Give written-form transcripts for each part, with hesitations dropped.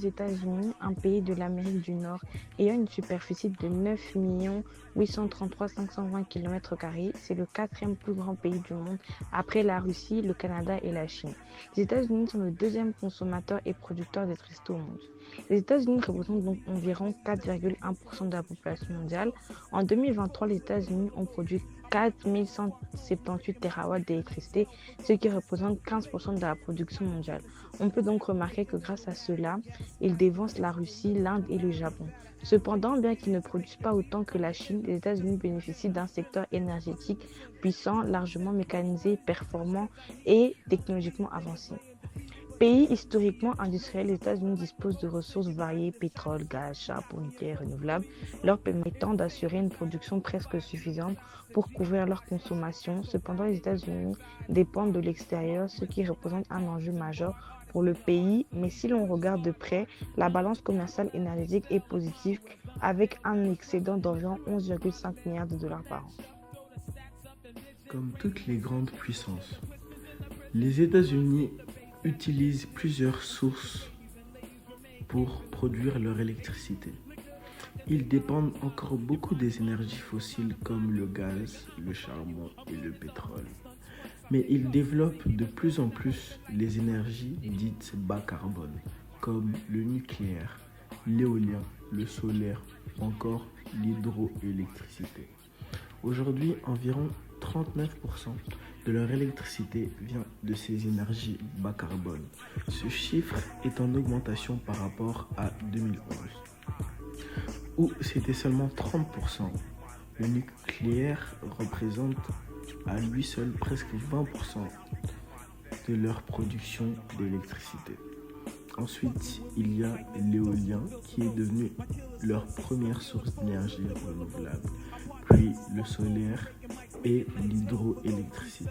États-Unis, un pays de l'Amérique du Nord ayant une superficie de 9 833 520 km², c'est le quatrième plus grand pays du monde après la Russie, le Canada et la Chine. Les États-Unis sont le deuxième consommateur et producteur d'électricité au monde. Les États-Unis représentent donc environ 4,1% de la population mondiale. En 2023, les États-Unis ont produit 4 178 TWh d'électricité, ce qui représente 15% de la production mondiale. On peut donc remarquer que grâce à cela, ils dévancent la Russie, l'Inde et le Japon. Cependant, bien qu'ils ne produisent pas autant que la Chine, les États-Unis bénéficient d'un secteur énergétique puissant, largement mécanisé, performant et technologiquement avancé. Pays historiquement industriel, les États-Unis disposent de ressources variées, pétrole, gaz, charbon, nucléaire renouvelables, leur permettant d'assurer une production presque suffisante pour couvrir leur consommation. Cependant, les États-Unis dépendent de l'extérieur, ce qui représente un enjeu majeur pour le pays. Mais si l'on regarde de près, la balance commerciale énergétique est positive avec un excédent d'environ 11,5 milliards de dollars par an. Comme toutes les grandes puissances, les États-Unis utilisent plusieurs sources pour produire leur électricité. Ils dépendent encore beaucoup des énergies fossiles comme le gaz, le charbon et le pétrole. Mais ils développent de plus en plus les énergies dites bas carbone, comme le nucléaire, l'éolien, le solaire, encore l'hydroélectricité. Aujourd'hui, environ 39% de leur électricité vient de ces énergies bas carbone. Ce chiffre est en augmentation par rapport à 2011, où c'était seulement 30%. Le nucléaire représente à lui seul presque 20% de leur production d'électricité. Ensuite, il y a l'éolien qui est devenu leur première source d'énergie renouvelable, puis le solaire et l'hydroélectricité.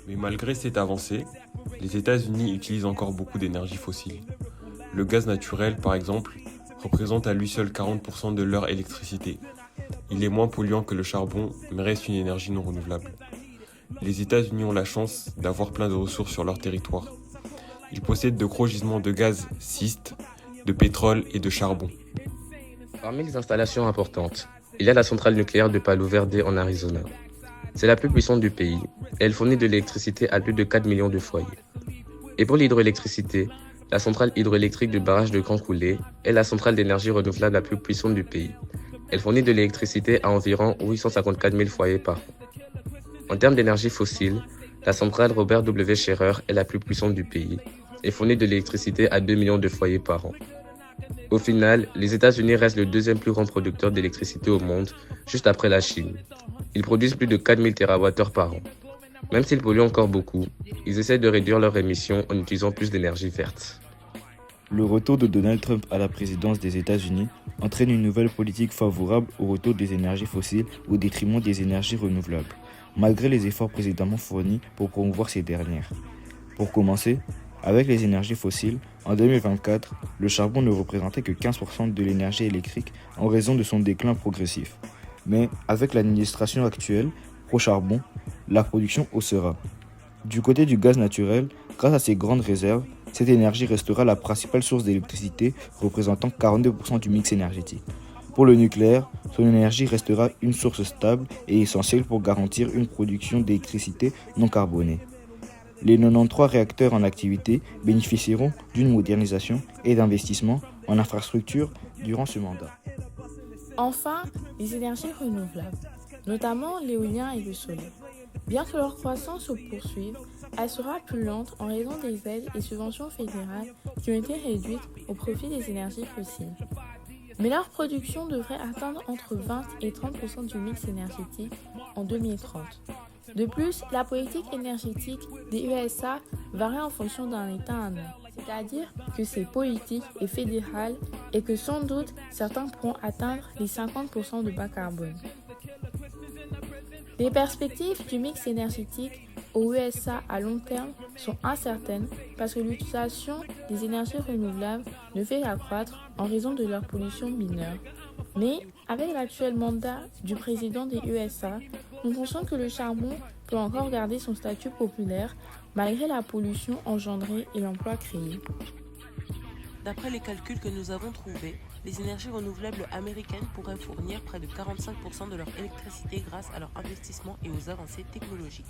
Mais malgré cette avancée, les États-Unis utilisent encore beaucoup d'énergie fossile. Le gaz naturel, par exemple, représente à lui seul 40% de leur électricité. Il est moins polluant que le charbon, mais reste une énergie non renouvelable. Les États-Unis ont la chance d'avoir plein de ressources sur leur territoire. Ils possèdent de gros gisements de gaz schiste, de pétrole et de charbon. Parmi les installations importantes, il y a la centrale nucléaire de Palo Verde en Arizona. C'est la plus puissante du pays et elle fournit de l'électricité à plus de 4 millions de foyers. Et pour l'hydroélectricité, la centrale hydroélectrique du barrage de Grand Coulee est la centrale d'énergie renouvelable la plus puissante du pays. Elle fournit de l'électricité à environ 854 000 foyers par an. En termes d'énergie fossile, la centrale Robert W. Scherer est la plus puissante du pays et fournit de l'électricité à 2 millions de foyers par an. Au final, les États-Unis restent le deuxième plus grand producteur d'électricité au monde, juste après la Chine. Ils produisent plus de 4000 TWh par an. Même s'ils polluent encore beaucoup, ils essaient de réduire leurs émissions en utilisant plus d'énergie verte. Le retour de Donald Trump à la présidence des États-Unis entraîne une nouvelle politique favorable au retour des énergies fossiles au détriment des énergies renouvelables, malgré les efforts précédemment fournis pour promouvoir ces dernières. Pour commencer, avec les énergies fossiles, en 2024, le charbon ne représentait que 15% de l'énergie électrique en raison de son déclin progressif. Mais avec l'administration actuelle, pro-charbon, la production haussera. Du côté du gaz naturel, grâce à ses grandes réserves, cette énergie restera la principale source d'électricité, représentant 42% du mix énergétique. Pour le nucléaire, son énergie restera une source stable et essentielle pour garantir une production d'électricité non carbonée. Les 93 réacteurs en activité bénéficieront d'une modernisation et d'investissements en infrastructures durant ce mandat. Enfin, les énergies renouvelables, notamment l'éolien et le solaire. Bien que leur croissance se poursuive, elle sera plus lente en raison des aides et subventions fédérales qui ont été réduites au profit des énergies fossiles. Mais leur production devrait atteindre entre 20 et 30% du mix énergétique en 2030. De plus, la politique énergétique des USA varie en fonction d'un État à un autre, c'est-à-dire que c'est politique et fédéral et que sans doute certains pourront atteindre les 50% de bas carbone. Les perspectives du mix énergétique aux USA à long terme sont incertaines parce que l'utilisation des énergies renouvelables ne fait qu'accroître en raison de leur pollution mineure. Mais avec l'actuel mandat du président des USA, nous pensons que le charbon peut encore garder son statut populaire malgré la pollution engendrée et l'emploi créé. D'après les calculs que nous avons trouvés, les énergies renouvelables américaines pourraient fournir près de 45% de leur électricité grâce à leur investissement et aux avancées technologiques.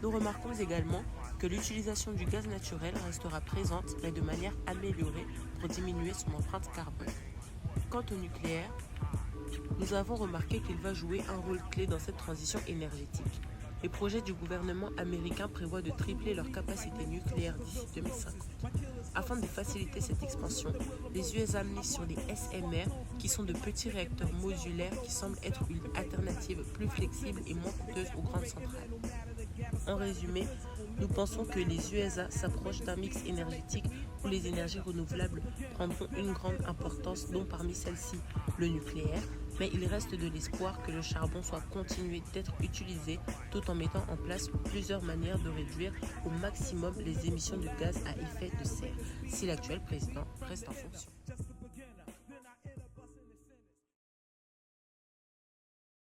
Nous remarquons également que l'utilisation du gaz naturel restera présente mais de manière améliorée pour diminuer son empreinte carbone. Quant au nucléaire, nous avons remarqué qu'il va jouer un rôle clé dans cette transition énergétique. Les projets du gouvernement américain prévoient de tripler leur capacité nucléaire d'ici 2050. Afin de faciliter cette expansion, les USA misent sur les SMR, qui sont de petits réacteurs modulaires qui semblent être une alternative plus flexible et moins coûteuse aux grandes centrales. En résumé, nous pensons que les USA s'approchent d'un mix énergétique où les énergies renouvelables prendront une grande importance, dont parmi celles-ci le nucléaire, mais il reste de l'espoir que le charbon soit continué d'être utilisé tout en mettant en place plusieurs manières de réduire au maximum les émissions de gaz à effet de serre, si l'actuel président reste en fonction.